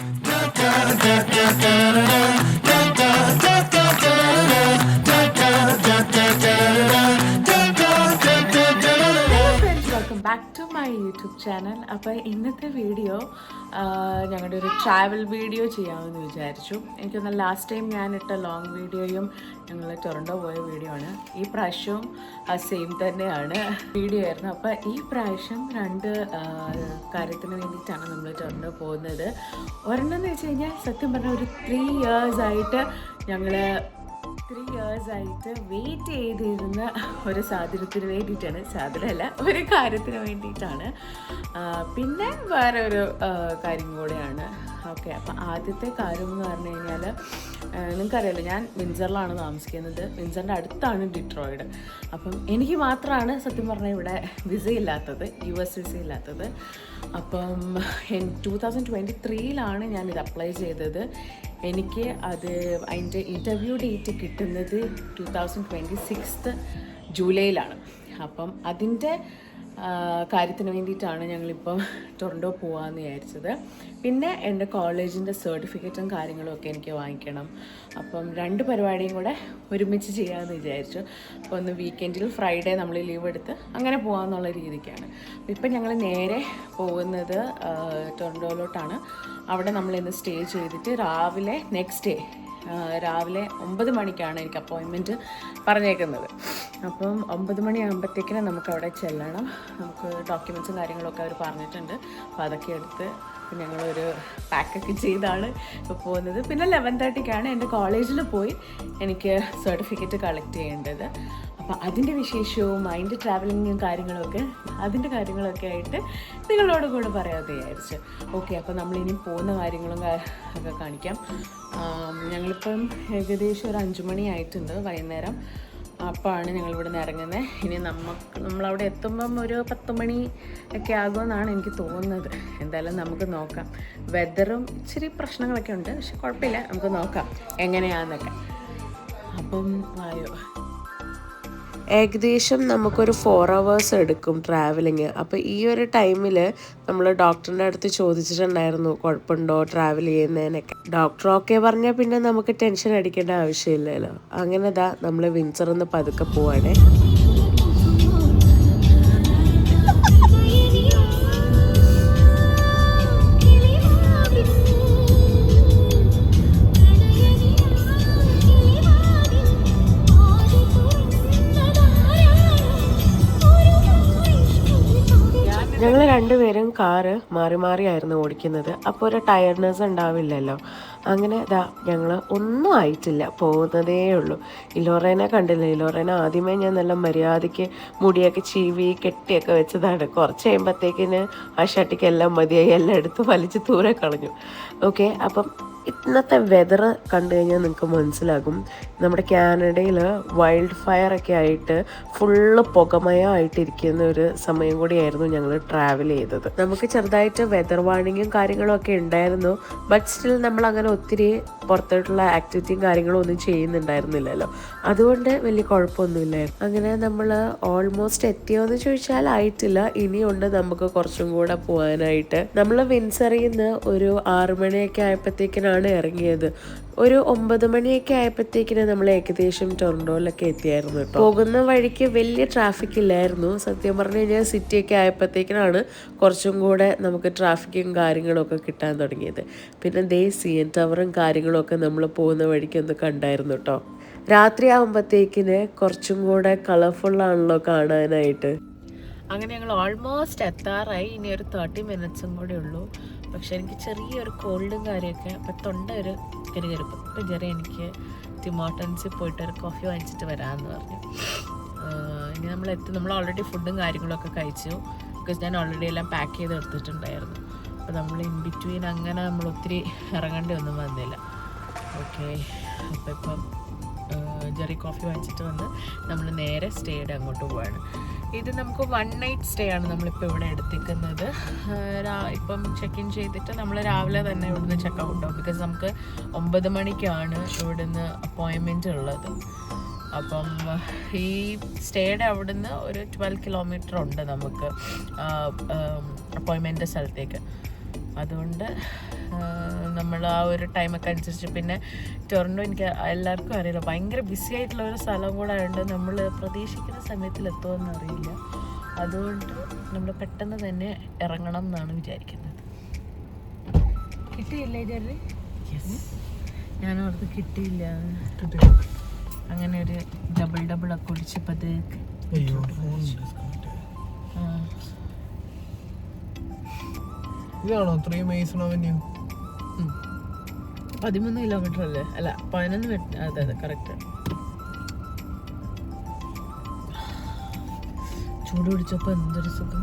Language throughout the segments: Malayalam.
Welcome back to my YouTube channel. അപ്പോൾ ഇന്നത്തെ വീഡിയോ ഞങ്ങളുടെ ഒരു ട്രാവൽ വീഡിയോ ചെയ്യാമെന്ന് വിചാരിച്ചു. എനിക്കൊന്ന് ലാസ്റ്റ് ടൈം ഞാനിട്ട ലോങ് വീഡിയോയും ഞങ്ങൾ ടൊറൻഡോ പോയ വീഡിയോ ആണ്. ഈ പ്രാവശ്യവും സെയിം തന്നെയാണ് വീഡിയോ ആയിരുന്നു. അപ്പോൾ ഈ പ്രാവശ്യം രണ്ട് കാര്യത്തിന് വേണ്ടിയിട്ടാണ് നമ്മൾ ടൊറൻഡോ പോകുന്നത്. ഒരെണ്ണമെന്ന് വെച്ച് കഴിഞ്ഞാൽ സത്യം പറഞ്ഞാൽ ഒരു 3 years ആയിട്ട് ഞങ്ങൾ 3 years ആയിട്ട് വെയിറ്റ് ചെയ്തിരുന്ന ഒരു സാധനത്തിന് വേണ്ടിയിട്ടാണ്. സാധനമല്ല, ഒരു കാര്യത്തിന് വേണ്ടിയിട്ടാണ്. പിന്നെ വേറെ ഒരു കാര്യം കൂടെയാണ്. ഓക്കെ, അപ്പം ആദ്യത്തെ കാര്യം എന്ന് പറഞ്ഞു കഴിഞ്ഞാൽ നിങ്ങൾക്കറിയാലോ, ഞാൻ വിൻസറിലാണ് താമസിക്കുന്നത്. വിൻസറിൻ്റെ അടുത്താണ് ഡിട്രോയിഡ്. അപ്പം എനിക്ക് മാത്രമാണ് സത്യം പറഞ്ഞാൽ ഇവിടെ വിസ ഇല്ലാത്തത്, US വിസ ഇല്ലാത്തത്. അപ്പം 2023 ഞാനിത് അപ്ലൈ ചെയ്തത്. എനിക്ക് അതിൻ്റെ ഇൻ്റർവ്യൂ ഡേറ്റ് കിട്ടുന്നത് 2026 ജൂലൈയിലാണ്. അപ്പം അതിൻ്റെ കാര്യത്തിന് വേണ്ടിയിട്ടാണ് ഞങ്ങളിപ്പം ടൊറൻഡോ പോകാമെന്ന് വിചാരിച്ചത്. പിന്നെ എൻ്റെ കോളേജിൻ്റെ സർട്ടിഫിക്കറ്റും കാര്യങ്ങളും ഒക്കെ എനിക്ക് വാങ്ങിക്കണം. അപ്പം 2 പരിപാടിയും കൂടെ ഒരുമിച്ച് ചെയ്യാമെന്ന് വിചാരിച്ചു. അപ്പോൾ ഒന്ന് വീക്കെൻഡിൽ ഫ്രൈഡേ നമ്മൾ ലീവ് എടുത്ത് അങ്ങനെ പോകാമെന്നുള്ള രീതിക്കാണ്. ഇപ്പം ഞങ്ങൾ നേരെ പോകുന്നത് ടൊറൻഡോയിലോട്ടാണ്. അവിടെ നമ്മളിന്ന് സ്റ്റേ ചെയ്തിട്ട് രാവിലെ നെക്സ്റ്റ് ഡേ രാവിലെ 9 മണിക്കാണ് എനിക്ക് അപ്പോയിൻമെൻറ്റ് പറഞ്ഞേക്കുന്നത്. അപ്പം 9 മണിയാകുമ്പോഴത്തേക്കിന് നമുക്ക് അവിടെ ചെല്ലണം. നമുക്ക് ഡോക്യുമെൻറ്റ്സും കാര്യങ്ങളൊക്കെ അവർ പറഞ്ഞിട്ടുണ്ട്. അപ്പോൾ അതൊക്കെ എടുത്ത് ഞങ്ങളൊരു പാക്കൊക്കെ ചെയ്താണ് ഇപ്പോൾ പോകുന്നത്. പിന്നെ 11:30 എൻ്റെ കോളേജിൽ പോയി എനിക്ക് സർട്ടിഫിക്കറ്റ് കളക്ട് ചെയ്യേണ്ടത്. അപ്പോൾ അതിൻ്റെ വിശേഷവും അതിൻ്റെ ട്രാവലിങ്ങും അതിൻ്റെ കാര്യങ്ങളൊക്കെ ആയിട്ട് നിങ്ങളോട് കൂടെ പറയാമെന്ന് വിചാരിച്ചു. ഓക്കെ, അപ്പോൾ നമ്മളിനി പോകുന്ന കാര്യങ്ങളും ഒക്കെ കാണിക്കാം. ഞങ്ങളിപ്പം ഏകദേശം ഒരു 5 മണി ആയിട്ടുണ്ട് വൈകുന്നേരം. അപ്പോഴാണ് ഞങ്ങളിവിടെ നിന്ന് ഇറങ്ങുന്നത്. ഇനി നമ്മളവിടെ എത്തുമ്പം ഒരു 10 മണി ഒക്കെ ആകുമെന്നാണ് എനിക്ക് തോന്നുന്നത്. എന്തായാലും നമുക്ക് നോക്കാം. വെതറും ഇച്ചിരി പ്രശ്നങ്ങളൊക്കെ ഉണ്ട്, പക്ഷെ കുഴപ്പമില്ല, നമുക്ക് നോക്കാം എങ്ങനെയാണെന്നൊക്കെ. അപ്പം വായോ, ഏകദേശം നമുക്കൊരു 4 hours എടുക്കും ട്രാവലിങ്. അപ്പോൾ ഈ ഒരു ടൈമിൽ നമ്മൾ ഡോക്ടറിൻ്റെ അടുത്ത് ചോദിച്ചിട്ടുണ്ടായിരുന്നു കുഴപ്പമുണ്ടോ ട്രാവൽ ചെയ്യുന്നതിനൊക്കെ. ഡോക്ടർ ഓക്കെ പറഞ്ഞാൽ പിന്നെ നമുക്ക് ടെൻഷൻ അടിക്കേണ്ട ആവശ്യമില്ലല്ലോ. അങ്ങനെ നമ്മൾ വിൻസറിന്ന് പതുക്കെ പോവാണേ. ഞങ്ങൾ 2 പേരും കാറ് മാറി മാറിയായിരുന്നു ഓടിക്കുന്നത്. അപ്പോൾ ഒരു ടയർനെസ് ഉണ്ടാവില്ലല്ലോ. അങ്ങനെ ഞങ്ങൾ ഒന്നും ആയിട്ടില്ല, പോകുന്നതേ ഉള്ളൂ. ഇലോറേനെ കണ്ടില്ല. ഇലോറേനെ ആദ്യമേ ഞാൻ നല്ല മര്യാദയ്ക്ക് മുടിയൊക്കെ ചീവി കെട്ടിയൊക്കെ വെച്ചതാണ്. കുറച്ച് കഴിയുമ്പോഴത്തേക്കിന് ആ ഷട്ടിക്കെല്ലാം മതിയായി, എല്ലാം എടുത്ത് വലിച്ച് ദൂരെ കളഞ്ഞു. ഓക്കെ, അപ്പം ഇന്നത്തെ വെതർ കണ്ടു കഴിഞ്ഞാൽ നിങ്ങൾക്ക് മനസ്സിലാകും. നമ്മുടെ കാനഡയിൽ വൈൽഡ് ഫയറൊക്കെ ആയിട്ട് ഫുള്ള് പുകമയമായിട്ടിരിക്കുന്ന ഒരു സമയം കൂടിയായിരുന്നു ഞങ്ങൾ ട്രാവൽ ചെയ്തത്. നമുക്ക് ചെറുതായിട്ട് വെതർ വാർണിങ്ങും കാര്യങ്ങളും ഒക്കെ ഉണ്ടായിരുന്നു. ബട്ട് സ്റ്റിൽ നമ്മളങ്ങനെ ഒത്തിരി പുറത്തോട്ടുള്ള ആക്ടിവിറ്റിയും കാര്യങ്ങളും ഒന്നും ചെയ്യുന്നുണ്ടായിരുന്നില്ലല്ലോ. അതുകൊണ്ട് വലിയ കുഴപ്പമൊന്നുമില്ലായിരുന്നു. അങ്ങനെ നമ്മൾ ഓൾമോസ്റ്റ് എത്തിയോയെന്ന് ചോദിച്ചാൽ ആയിട്ടില്ല, ഇനിയുണ്ട് നമുക്ക് കുറച്ചും കൂടെ പോകാനായിട്ട്. നമ്മൾ വിൻസറിൽ നിന്ന് ഒരു 6 മണിയൊക്കെ ആയപ്പോഴത്തേക്കിനാണ് ഇറങ്ങിയത്. ഒരു 9 മണിയൊക്കെ ആയപ്പോഴത്തേക്കിന് നമ്മൾ ഏകദേശം ടൊറൻഡോയിലൊക്കെ എത്തിയായിരുന്നു കേട്ടോ. പോകുന്ന വഴിക്ക് വലിയ ട്രാഫിക് ഇല്ലായിരുന്നു. സത്യം പറഞ്ഞു കഴിഞ്ഞാൽ സിറ്റിയൊക്കെ ആയപ്പോഴത്തേക്കിനാണ് കുറച്ചും കൂടെ നമുക്ക് ട്രാഫിക്കും കാര്യങ്ങളും ഒക്കെ കിട്ടാൻ തുടങ്ങിയത്. പിന്നെ CN ടവറും കാര്യങ്ങളും ഒക്കെ നമ്മൾ പോകുന്ന വഴിക്ക് ഒന്ന് കണ്ടായിരുന്നു കേട്ടോ. രാത്രി ആകുമ്പോഴത്തേക്കിന് കുറച്ചും കൂടെ കളർഫുള്ളാണല്ലോ കാണാനായിട്ട്. അങ്ങനെ ഞങ്ങൾ ഓൾമോസ്റ്റ് എത്താറായി. ഇനി ഒരു 30 മിനിറ്റ്സും കൂടെ ഉള്ളൂ. പക്ഷെ എനിക്ക് ചെറിയൊരു കോൾഡും കാര്യമൊക്കെ, അപ്പം തൊണ്ട ഒരു കരുകരുപ്പ്. അപ്പം ചെറിയ എനിക്ക് ടിമോട്ടൻസിൽ പോയിട്ട് ഒരു കോഫി വാങ്ങിച്ചിട്ട് വരാമെന്ന് പറഞ്ഞു. ഇനി നമ്മൾ ഓൾറെഡി ഫുഡും കാര്യങ്ങളൊക്കെ കഴിച്ചു. ബിക്കോസ് ഞാൻ ഓൾറെഡി എല്ലാം പാക്ക് ചെയ്ത് എടുത്തിട്ടുണ്ടായിരുന്നു. അപ്പോൾ നമ്മൾ ഇൻ ബിറ്റ്വീൻ അങ്ങനെ നമ്മൾ ഒത്തിരി ഇറങ്ങേണ്ടി ഒന്നും വന്നില്ല. ഓക്കെ, അപ്പോൾ ഇപ്പം ജെറി കോഫി വാങ്ങിച്ചിട്ട് വന്ന് നമ്മൾ നേരെ സ്റ്റേയുടെ അങ്ങോട്ട് പോവാണ്. ഇത് നമുക്ക് 1 night സ്റ്റേ ആണ് നമ്മളിപ്പോൾ ഇവിടെ എടുത്തിരിക്കുന്നത്. ഇപ്പം ചെക്ക് ഇൻ ചെയ്തിട്ട് നമ്മൾ രാവിലെ തന്നെ ഇവിടുന്ന് ചെക്ക് ഔട്ട് ആവും. ബിക്കോസ് നമുക്ക് 9 മണിക്കാണ് ഇവിടുന്ന് അപ്പോയിൻമെൻറ്റ് ഉള്ളത്. അപ്പം ഈ സ്റ്റേയുടെ അവിടുന്ന് ഒരു 12 kilometer ഉണ്ട് നമുക്ക് അപ്പോയിൻമെൻറ്റ് സ്ഥലത്തേക്ക്. അതുകൊണ്ട് നമ്മൾ ആ ഒരു ടൈമൊക്കെ അനുസരിച്ച്. പിന്നെ ടൊറൻറ്റോ എനിക്ക് എല്ലാവർക്കും അറിയില്ല, ഭയങ്കര ബിസി ആയിട്ടുള്ള ഒരു സ്ഥലം കൂടെ ആയതുകൊണ്ട് നമ്മൾ പ്രതീക്ഷിക്കുന്ന സമയത്തിൽ എത്തുമെന്ന് അറിയില്ല. അതുകൊണ്ട് നമ്മൾ പെട്ടെന്ന് തന്നെ ഇറങ്ങണം എന്നാണ് വിചാരിക്കുന്നത്. കിട്ടിയില്ലേ ജെറി? ഞാനോർത്ത് കിട്ടിയില്ല. അങ്ങനെ ഒരു ഡബിൾ ഒക്കെ കുടിച്ചപ്പോൾ അത് ഇതാണോ 3 Mason Avenue? 13 കിലോമീറ്റർ അല്ലേ? അല്ല 11. അതെ കറക്റ്റ്. ചൂട് പിടിച്ചപ്പോൾ എന്തൊരു സുഖം.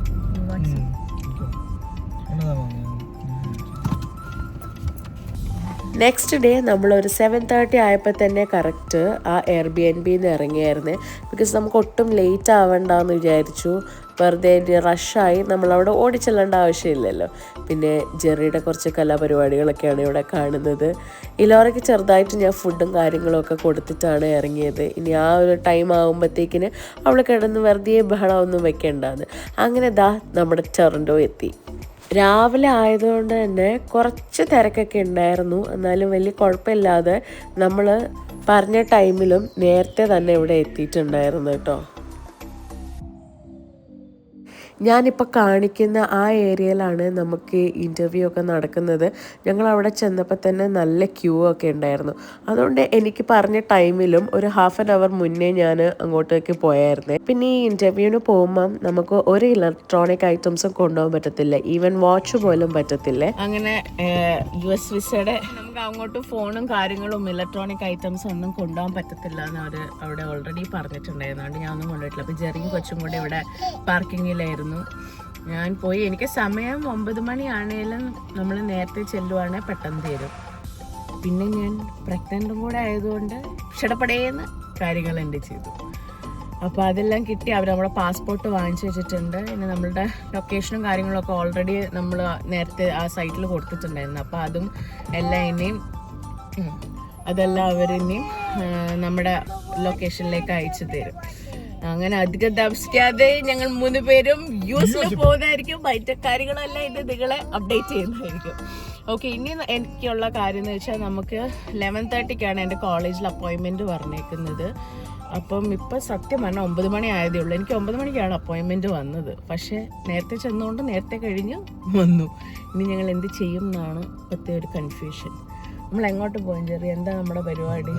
നെക്സ്റ്റ് ഡേ നമ്മളൊരു 7:30 ആയപ്പോൾ തന്നെ കറക്റ്റ് ആ എയർബിഎൻബിന്ന് ഇറങ്ങിയായിരുന്നേ. ബിക്കോസ് നമുക്ക് ഒട്ടും ലേറ്റ് ആവണ്ടെന്ന് വിചാരിച്ചു. വെറുതെ റഷായി നമ്മളവിടെ ഓടിച്ചെല്ലേണ്ട ആവശ്യമില്ലല്ലോ. പിന്നെ ജെറിയുടെ കുറച്ച് കലാപരിപാടികളൊക്കെയാണ് ഇവിടെ കാണുന്നത്. ഇലോറയ്ക്ക് ചെറുതായിട്ട് ഞാൻ ഫുഡും കാര്യങ്ങളൊക്കെ കൊടുത്തിട്ടാണ് ഇറങ്ങിയത്. ഇനി ആ ഒരു ടൈം ആകുമ്പോഴത്തേക്കിന് അവൾ കിടന്ന് വെറുതെ ബഹളമൊന്നും വെക്കേണ്ടാന്ന്. അങ്ങനെ ദാ നമ്മുടെ ടൊറൻറ്റോ എത്തി. രാവിലെ ആയതുകൊണ്ട് തന്നെ കുറച്ച് തിരക്കൊക്കെ ഉണ്ടായിരുന്നു. എന്നാലും വലിയ കുഴപ്പമില്ലാതെ നമ്മൾ പറഞ്ഞ ടൈമിലും നേരത്തെ തന്നെ ഇവിടെ എത്തിയിട്ടുണ്ടായിരുന്നു കേട്ടോ. ഞാനിപ്പോൾ കാണിക്കുന്ന ആ ഏരിയയിലാണ് നമുക്ക് ഇൻ്റർവ്യൂ ഒക്കെ നടക്കുന്നത്. ഞങ്ങൾ അവിടെ ചെന്നപ്പോൾ തന്നെ നല്ല ക്യൂ ഒക്കെ ഉണ്ടായിരുന്നു. അതുകൊണ്ട് എനിക്ക് പറഞ്ഞ ടൈമിലും ഒരു 1/2 hour മുന്നേ ഞാൻ അങ്ങോട്ടേക്ക് പോയായിരുന്നേ. പിന്നെ ഈ ഇൻ്റർവ്യൂവിന് പോകുമ്പം നമുക്ക് ഒരു ഇലക്ട്രോണിക് ഐറ്റംസും കൊണ്ടുപോകാൻ പറ്റത്തില്ല, ഈവൻ വാച്ച് പോലും പറ്റത്തില്ലേ. അങ്ങനെ US വിസയുടെ നമുക്ക് അങ്ങോട്ട് ഫോണും കാര്യങ്ങളും ഇലക്ട്രോണിക് ഐറ്റംസ് ഒന്നും കൊണ്ടുപോകാൻ പറ്റത്തില്ല എന്ന് അവർ അവിടെ ഓൾറെഡി പറഞ്ഞിട്ടുണ്ടായിരുന്നു. അതുകൊണ്ട് ഞാൻ ഒന്നും കൊണ്ടുപോയിട്ടില്ല. അപ്പോൾ ജെറിയും കൊച്ചും കൂടി ഇവിടെ പാർക്കിങ്ങിലായിരുന്നു. ഞാൻ പോയി. എനിക്ക് സമയം 9 മണിയാണേലും നമ്മൾ നേരത്തെ ചെല്ലുവാണെങ്കിൽ പെട്ടെന്ന് തരും. പിന്നെ ഞാൻ പ്രഗ്നൻറ്റും കൂടെ ആയതുകൊണ്ട് ക്ഷണപ്പടേന്ന് കാര്യങ്ങൾ എൻ്റെ ചെയ്തു. അപ്പോൾ അതെല്ലാം കിട്ടി. അവർ നമ്മുടെ പാസ്പോർട്ട് വാങ്ങിച്ചു വെച്ചിട്ടുണ്ട്. പിന്നെ നമ്മളുടെ ലൊക്കേഷനും കാര്യങ്ങളൊക്കെ ഓൾറെഡി നമ്മൾ നേരത്തെ ആ സൈറ്റിൽ കൊടുത്തിട്ടുണ്ടായിരുന്നു. അപ്പോൾ അതും എല്ലാം ഇനിയും അതെല്ലാം അവരിനിയും നമ്മുടെ ലൊക്കേഷനിലേക്ക് അയച്ചു തരും. അങ്ങനെ അധികം താമസിക്കാതെ ഞങ്ങൾ 3 പേരും യൂസിൽ പോകുന്നതായിരിക്കും. മറ്റു കാര്യങ്ങളെല്ലാം ഇത് നിങ്ങളെ അപ്ഡേറ്റ് ചെയ്യുന്നതായിരിക്കും. ഓക്കെ, ഇനി എനിക്കുള്ള കാര്യം എന്ന് വെച്ചാൽ നമുക്ക് 11:30 എൻ്റെ കോളേജിൽ അപ്പോയിൻമെൻറ്റ് പറഞ്ഞേക്കുന്നത്. അപ്പം ഇപ്പം സത്യം പറഞ്ഞാൽ 9 മണി ആയതേ ഉള്ളൂ. എനിക്ക് 9 മണിക്കാണ് അപ്പോയിൻമെൻറ്റ് വന്നത്. പക്ഷേ നേരത്തെ ചെന്നുകൊണ്ട് നേരത്തെ കഴിഞ്ഞ് വന്നു. ഇനി ഞങ്ങൾ എന്ത് ചെയ്യും എന്നാണ് ഇപ്പോഴത്തെ ഒരു കൺഫ്യൂഷൻ. നമ്മൾ എങ്ങോട്ട് പോകും ജെറി? എന്താ നമ്മുടെ പരിപാടി?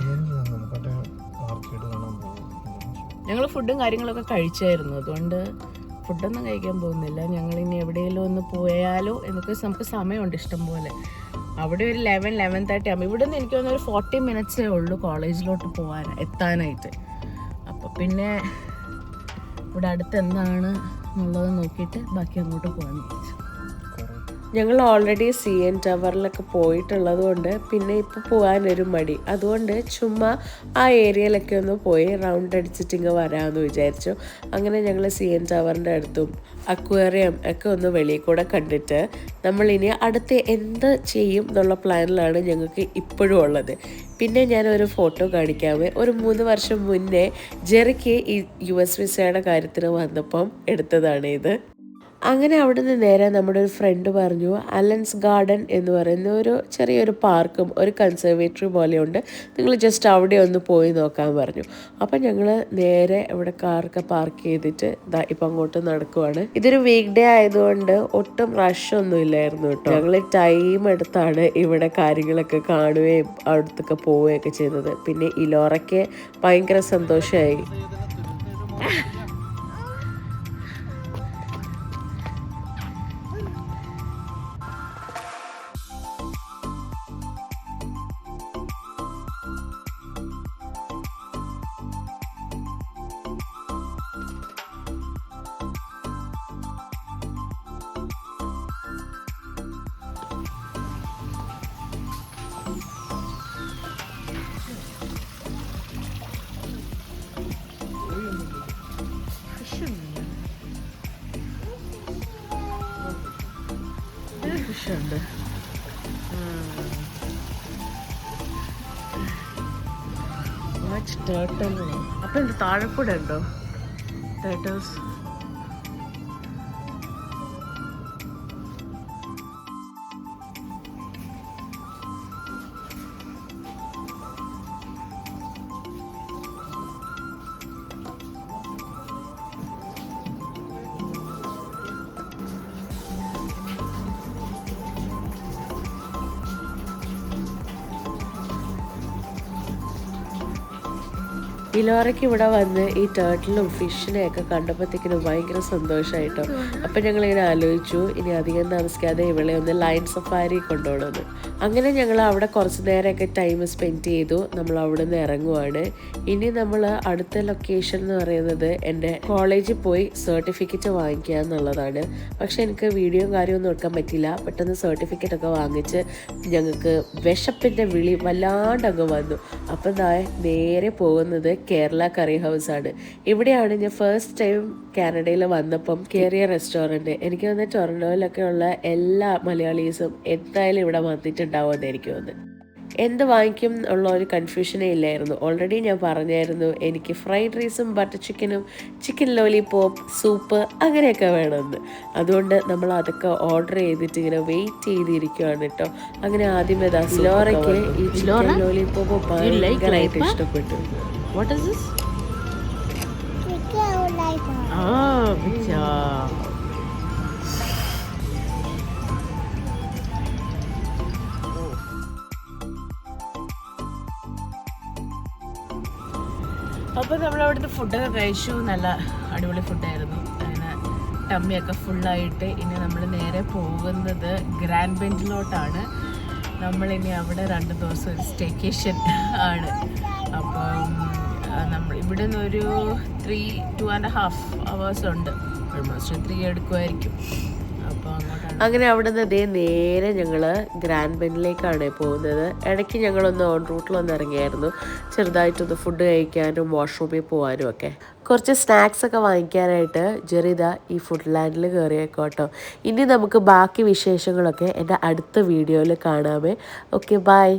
ഞങ്ങൾ ഫുഡും കാര്യങ്ങളൊക്കെ കഴിച്ചായിരുന്നു. അതുകൊണ്ട് ഫുഡൊന്നും കഴിക്കാൻ പോകുന്നില്ല. ഞങ്ങളിനി എവിടെയെങ്കിലും ഒന്ന് പോയാലോ എന്നൊക്കെ നമുക്ക് സമയമുണ്ട് ഇഷ്ടം പോലെ. അവിടെ ഒരു 11-11:30 ആകുമ്പോൾ ഇവിടെ നിന്ന് എനിക്ക് തോന്നുന്നു ഒരു 40 minutes ഉള്ളൂ കോളേജിലോട്ട് എത്താനായിട്ട്. അപ്പോൾ പിന്നെ ഇവിടെ അടുത്ത് എന്താണ് എന്നുള്ളത് നോക്കിയിട്ട് ബാക്കി അങ്ങോട്ട് പോകാൻ വിചാരിച്ചു. ഞങ്ങൾ ഓൾറെഡി CN ടവറിലൊക്കെ പോയിട്ടുള്ളത് കൊണ്ട് പിന്നെ ഇപ്പോൾ പോകാനൊരു മടി. അതുകൊണ്ട് ചുമ്മാ ആ ഏരിയയിലൊക്കെ ഒന്ന് പോയി റൗണ്ട് അടിച്ചിട്ട് ഇങ്ങ് വരാമെന്ന് വിചാരിച്ചു. അങ്ങനെ ഞങ്ങൾ CN ടവറിൻ്റെ അടുത്തും അക്വേറിയം ഒക്കെ ഒന്ന് വെളിയിൽ കൂടെ കണ്ടിട്ട് നമ്മളിനി അടുത്ത് എന്ത് ചെയ്യും എന്നുള്ള പ്ലാനിലാണ് ഞങ്ങൾക്ക് ഇപ്പോഴും ഉള്ളത്. പിന്നെ ഞാനൊരു ഫോട്ടോ കാണിക്കാമേ. ഒരു 3 വർഷം മുന്നേ ജെറിക്ക് ഈ US വിസയുടെ കാര്യത്തിന് വന്നപ്പം എടുത്തതാണ് ഇത്. അങ്ങനെ അവിടുന്ന് നേരെ നമ്മുടെ ഒരു ഫ്രണ്ട് പറഞ്ഞു അലൻസ് ഗാർഡൻ എന്ന് പറയുന്ന ഒരു ചെറിയൊരു പാർക്കും ഒരു കൺസർവേറ്ററി പോലെയുണ്ട്, നിങ്ങൾ ജസ്റ്റ് അവിടെ ഒന്ന് പോയി നോക്കാൻ പറഞ്ഞു. അപ്പം ഞങ്ങൾ നേരെ ഇവിടെ കാറൊക്കെ പാർക്ക് ചെയ്തിട്ട് ഇപ്പം അങ്ങോട്ട് നടക്കുവാണ്. ഇതൊരു വീക്ക് ഡേ ആയതുകൊണ്ട് ഒട്ടും റഷൊന്നും ഇല്ലായിരുന്നു കേട്ടോ. ഞങ്ങൾ ടൈം എടുത്താണ് ഇവിടെ കാര്യങ്ങളൊക്കെ കാണുകയും അവിടത്തൊക്കെ പോവുകയൊക്കെ ചെയ്തത്. പിന്നെ ഇലോറയ്ക്ക് ഭയങ്കര സന്തോഷമായി. ഫിഷുണ്ട്. അപ്പം ഇത് താഴെ കൂടെ ഉണ്ടോ ടേർട്ടിൽസ്? ഇലോറയ്ക്ക് ഇവിടെ വന്ന് ഈ ടേർട്ടിലും ഫിഷിനെയൊക്കെ കണ്ടപ്പോഴത്തേക്കിനും ഭയങ്കര സന്തോഷമായിട്ടോ. അപ്പം ഞങ്ങളിങ്ങനെ ആലോചിച്ചു ഇനി അധികം താമസിക്കാതെ ഇവളെ ഒന്ന് ലയൺ സഫാരി കൊണ്ടുപോകണമെന്ന്. അങ്ങനെ ഞങ്ങൾ അവിടെ കുറച്ച് നേരമൊക്കെ ടൈം സ്പെൻഡ് ചെയ്തു. നമ്മൾ അവിടെ നിന്ന് ഇറങ്ങുവാണ്. ഇനി നമ്മൾ അടുത്ത ലൊക്കേഷൻ എന്ന് പറയുന്നത് എൻ്റെ കോളേജിൽ പോയി സർട്ടിഫിക്കറ്റ് വാങ്ങിക്കുക എന്നുള്ളതാണ്. പക്ഷെ എനിക്ക് വീഡിയോയും കാര്യമൊന്നും എടുക്കാൻ പറ്റില്ല. പെട്ടെന്ന് സർട്ടിഫിക്കറ്റ് ഒക്കെ വാങ്ങിച്ച് ഞങ്ങൾക്ക് വിശപ്പിൻ്റെ വിളി വല്ലാണ്ടങ്ങ് വന്നു. അപ്പം നേരെ പോകുന്നത് കേരള കറി ഹൗസാണ്. ഇവിടെയാണ് ഞാൻ ഫസ്റ്റ് ടൈം കാനഡയിൽ വന്നപ്പം കയറിയ റെസ്റ്റോറൻറ്റ്. എനിക്ക് തോന്നുന്നത് ടൊറൻറ്റോയിലൊക്കെ ഉള്ള എല്ലാ മലയാളീസും എന്തായാലും ഇവിടെ വന്നിട്ടുണ്ടാവുമെന്ന് എനിക്ക് തോന്നുന്നു. എന്ത് വാങ്ങിക്കും ഉള്ള ഒരു കൺഫ്യൂഷനേ ഇല്ലായിരുന്നു. ഓൾറെഡി ഞാൻ പറഞ്ഞായിരുന്നു എനിക്ക് ഫ്രൈഡ് റൈസും ബട്ടർ ചിക്കനും ചിക്കൻ ലോലിപോപ്പ് സൂപ്പ് അങ്ങനെയൊക്കെ വേണമെന്ന്. അതുകൊണ്ട് നമ്മൾ അതൊക്കെ ഓർഡർ ചെയ്തിട്ട് ഇങ്ങനെ വെയിറ്റ് ചെയ്തിരിക്കുകയാണ് കേട്ടോ. അങ്ങനെ ആദ്യമേ ലോറയ്ക്ക് ഈ ചിക്കൻ ലോലിപോപ്പ് ഭയങ്കരമായിട്ട് ഇഷ്ടപ്പെട്ടു. What is this? Chicken lollipop. Oh, good job. അപ്പോൾ നമ്മളവിടുന്ന് ഫുഡൊക്കെ കഴിച്ചു. നല്ല അടിപൊളി ഫുഡായിരുന്നു. അങ്ങനെ ടമ്മിയൊക്കെ ഫുള്ളായിട്ട് ഇനി നമ്മൾ നേരെ പോകുന്നത് ഗ്രാൻഡ് ബെഞ്ചിലോട്ടാണ്. നമ്മളിനി അവിടെ 2 ദിവസം ഒരു സ്റ്റേക്കേഷൻ ആണ്. അപ്പം നമ്മൾ ഇവിടെ നിന്ന് ഒരു 2.5 hours ഉണ്ട്. ഓൾമോസ്റ്റ് 3 എടുക്കുമായിരിക്കും. അപ്പോൾ അങ്ങോട്ടാണ്. അങ്ങനെ അവിടെ നിന്ന് നേരെ ഞങ്ങൾ ഗ്രാൻഡ് ബെഞ്ചിലേക്കാണ് പോകുന്നത്. ഇടയ്ക്ക് ഞങ്ങളൊന്ന് ഓൺ റൂട്ടിലൊന്ന് ഇറങ്ങിയായിരുന്നു, ചെറുതായിട്ടൊന്ന് ഫുഡ് കഴിക്കാനും വാഷ്റൂമിൽ പോകാനും ഒക്കെ. കുറച്ച് സ്നാക്സ് ഒക്കെ വാങ്ങിക്കാനായിട്ട് ജെറിത ഈ ഫുഡ് ലാൻഡിൽ കയറിയേക്കോട്ടോ. ഇനി നമുക്ക് ബാക്കി വിശേഷങ്ങളൊക്കെ എൻ്റെ അടുത്ത വീഡിയോയിൽ കാണാമേ. Okay, by.